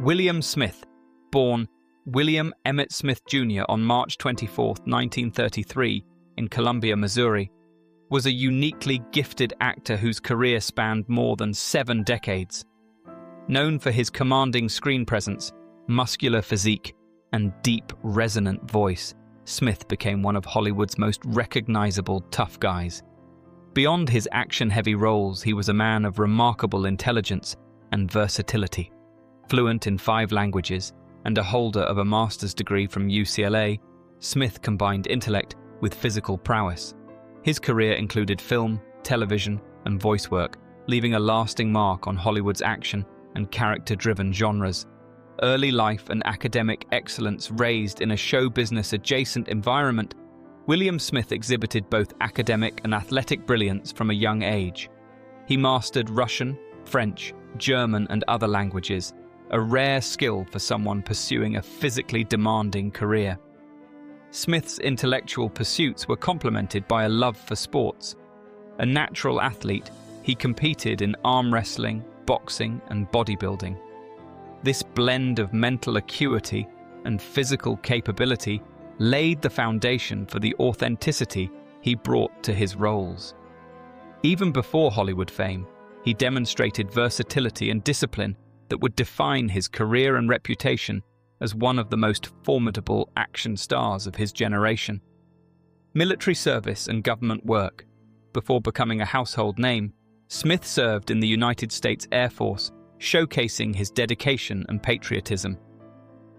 William Smith, born William Emmett Smith Jr. on March 24, 1933, in Columbia, Missouri, was a uniquely gifted actor whose career spanned more than 7 decades. Known for his commanding screen presence, muscular physique, and deep, resonant voice, Smith became one of Hollywood's most recognizable tough guys. Beyond his action-heavy roles, he was a man of remarkable intelligence and versatility. Fluent in 5 languages and a holder of a master's degree from UCLA, Smith combined intellect with physical prowess. His career included film, television, and voice work, leaving a lasting mark on Hollywood's action and character-driven genres. Early life and academic excellence raised in a show business-adjacent environment, William Smith exhibited both academic and athletic brilliance from a young age. He mastered Russian, French, German, and other languages, a rare skill for someone pursuing a physically demanding career. Smith's intellectual pursuits were complemented by a love for sports. A natural athlete, he competed in arm wrestling, boxing, and bodybuilding. This blend of mental acuity and physical capability laid the foundation for the authenticity he brought to his roles. Even before Hollywood fame, he demonstrated versatility and discipline that would define his career and reputation as one of the most formidable action stars of his generation. Military service and government work. Before becoming a household name, Smith served in the United States Air Force, showcasing his dedication and patriotism.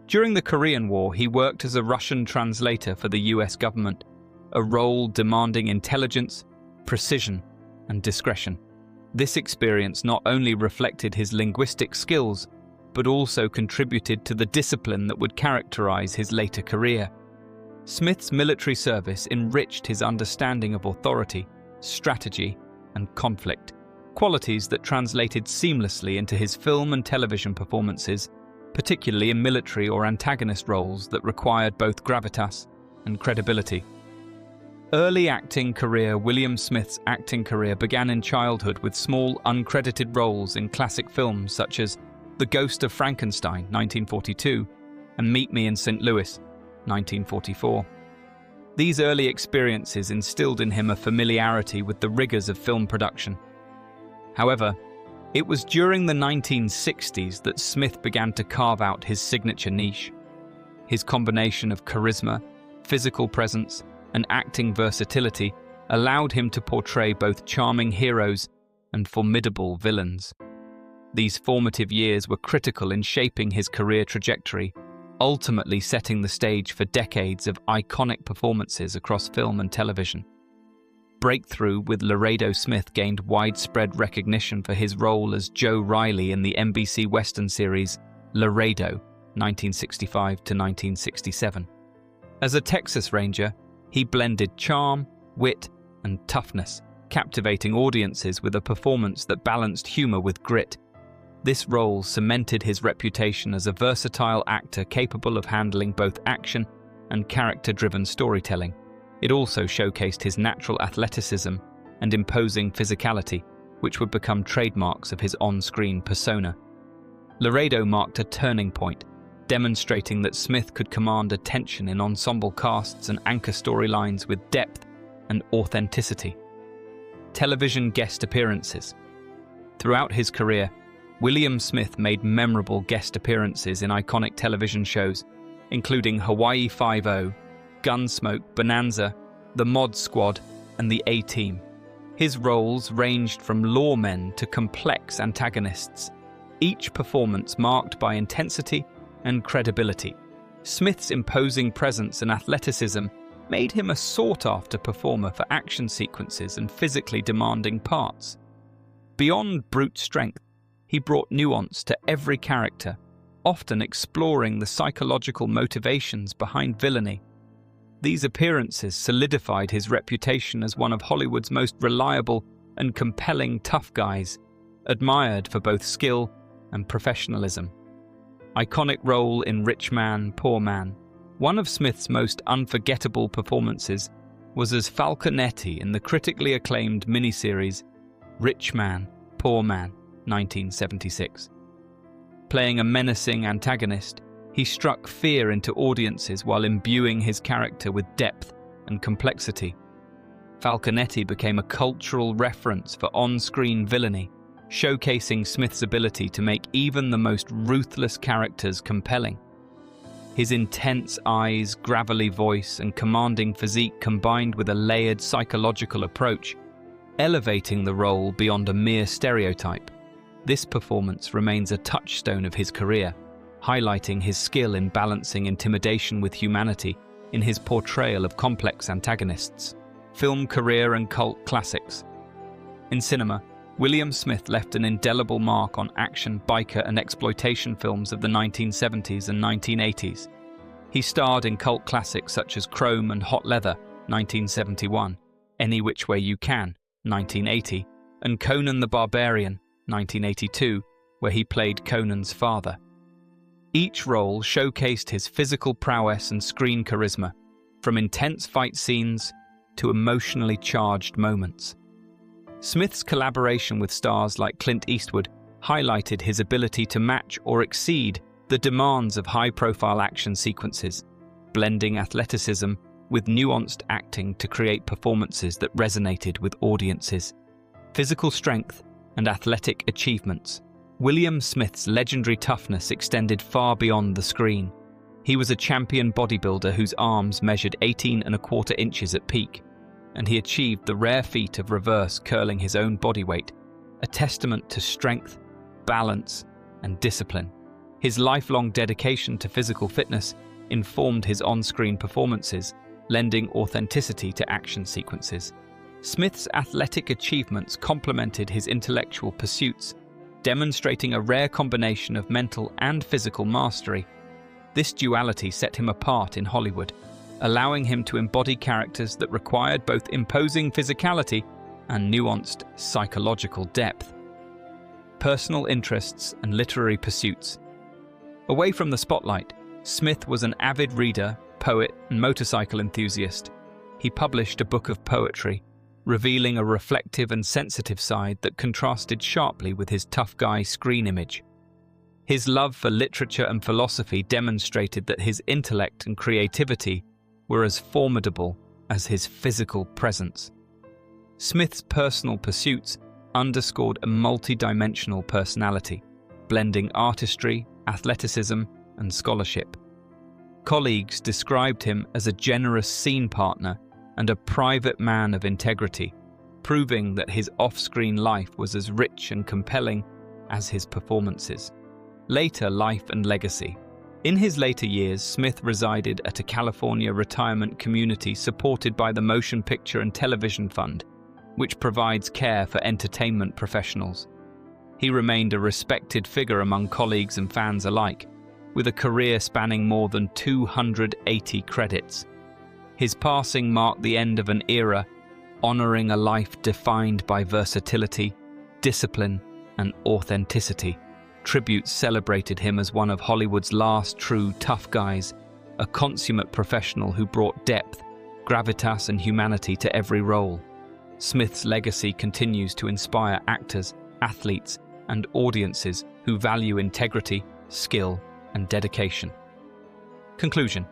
During the Korean War, he worked as a Russian translator for the US government, a role demanding intelligence, precision, and discretion. This experience not only reflected his linguistic skills, but also contributed to the discipline that would characterize his later career. Smith's military service enriched his understanding of authority, strategy, and conflict, qualities that translated seamlessly into his film and television performances, particularly in military or antagonist roles that required both gravitas and credibility. Early acting career. William Smith's acting career began in childhood with small, uncredited roles in classic films such as The Ghost of Frankenstein, 1942, and Meet Me in St. Louis, 1944. These early experiences instilled in him a familiarity with the rigors of film production. However, it was during the 1960s that Smith began to carve out his signature niche. His combination of charisma, physical presence, and acting versatility allowed him to portray both charming heroes and formidable villains. These formative years were critical in shaping his career trajectory, ultimately setting the stage for decades of iconic performances across film and television. Breakthrough with Laredo. Smith gained widespread recognition for his role as Joe Riley in the NBC Western series Laredo, 1965 to 1967. As a Texas Ranger, he blended charm, wit, and toughness, captivating audiences with a performance that balanced humor with grit. This role cemented his reputation as a versatile actor capable of handling both action and character-driven storytelling. It also showcased his natural athleticism and imposing physicality, which would become trademarks of his on-screen persona. Laredo marked a turning point, demonstrating that Smith could command attention in ensemble casts and anchor storylines with depth and authenticity. Television guest appearances. Throughout his career, William Smith made memorable guest appearances in iconic television shows, including Hawaii Five-0, Gunsmoke, Bonanza, The Mod Squad, and The A-Team. His roles ranged from lawmen to complex antagonists, each performance marked by intensity and credibility. Smith's imposing presence and athleticism made him a sought-after performer for action sequences and physically demanding parts. Beyond brute strength, he brought nuance to every character, often exploring the psychological motivations behind villainy. These appearances solidified his reputation as one of Hollywood's most reliable and compelling tough guys, admired for both skill and professionalism. Iconic role in Rich Man, Poor Man. One of Smith's most unforgettable performances was as Falconetti in the critically acclaimed miniseries Rich Man, Poor Man, 1976. Playing a menacing antagonist, he struck fear into audiences while imbuing his character with depth and complexity. Falconetti became a cultural reference for on-screen villainy, showcasing Smith's ability to make even the most ruthless characters compelling. His intense eyes, gravelly voice, and commanding physique combined with a layered psychological approach, elevating the role beyond a mere stereotype. This performance remains a touchstone of his career, highlighting his skill in balancing intimidation with humanity in his portrayal of complex antagonists. Film career and cult classics. In cinema, William Smith left an indelible mark on action, biker, and exploitation films of the 1970s and 1980s. He starred in cult classics such as Chrome and Hot Leather, 1971, Any Which Way You Can, 1980, and Conan the Barbarian, 1982, where he played Conan's father. Each role showcased his physical prowess and screen charisma, from intense fight scenes to emotionally charged moments. Smith's collaboration with stars like Clint Eastwood highlighted his ability to match or exceed the demands of high-profile action sequences, blending athleticism with nuanced acting to create performances that resonated with audiences. Physical strength and athletic achievements. William Smith's legendary toughness extended far beyond the screen. He was a champion bodybuilder whose arms measured 18¼ inches at peak, and he achieved the rare feat of reverse curling his own body weight, a testament to strength, balance, and discipline. His lifelong dedication to physical fitness informed his on-screen performances, lending authenticity to action sequences. Smith's athletic achievements complemented his intellectual pursuits, demonstrating a rare combination of mental and physical mastery. This duality set him apart in Hollywood, allowing him to embody characters that required both imposing physicality and nuanced psychological depth. Personal interests and literary pursuits. Away from the spotlight, Smith was an avid reader, poet, and motorcycle enthusiast. He published a book of poetry, revealing a reflective and sensitive side that contrasted sharply with his tough guy screen image. His love for literature and philosophy demonstrated that his intellect and creativity were as formidable as his physical presence. Smith's personal pursuits underscored a multi-dimensional personality, blending artistry, athleticism, and scholarship. Colleagues described him as a generous scene partner and a private man of integrity, proving that his off-screen life was as rich and compelling as his performances. Later life and legacy. In his later years, Smith resided at a California retirement community supported by the Motion Picture and Television Fund, which provides care for entertainment professionals. He remained a respected figure among colleagues and fans alike, with a career spanning more than 280 credits. His passing marked the end of an era, honoring a life defined by versatility, discipline, and authenticity. Tributes celebrated him as one of Hollywood's last true tough guys, a consummate professional who brought depth, gravitas, and humanity to every role. Smith's legacy continues to inspire actors, athletes, and audiences who value integrity, skill, and dedication. Conclusion.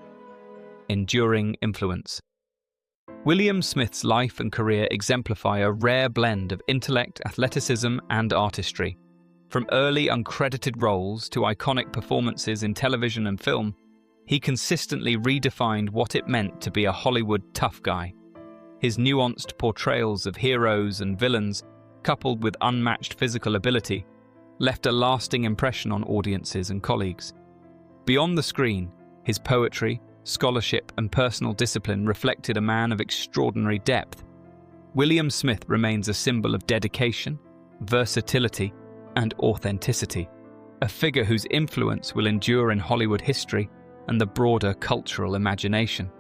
Enduring influence. William Smith's life and career exemplify a rare blend of intellect, athleticism, and artistry. From early uncredited roles to iconic performances in television and film, he consistently redefined what it meant to be a Hollywood tough guy. His nuanced portrayals of heroes and villains, coupled with unmatched physical ability, left a lasting impression on audiences and colleagues. Beyond the screen, his poetry, scholarship, and personal discipline reflected a man of extraordinary depth. William Smith remains a symbol of dedication, versatility, and authenticity, a figure whose influence will endure in Hollywood history and the broader cultural imagination.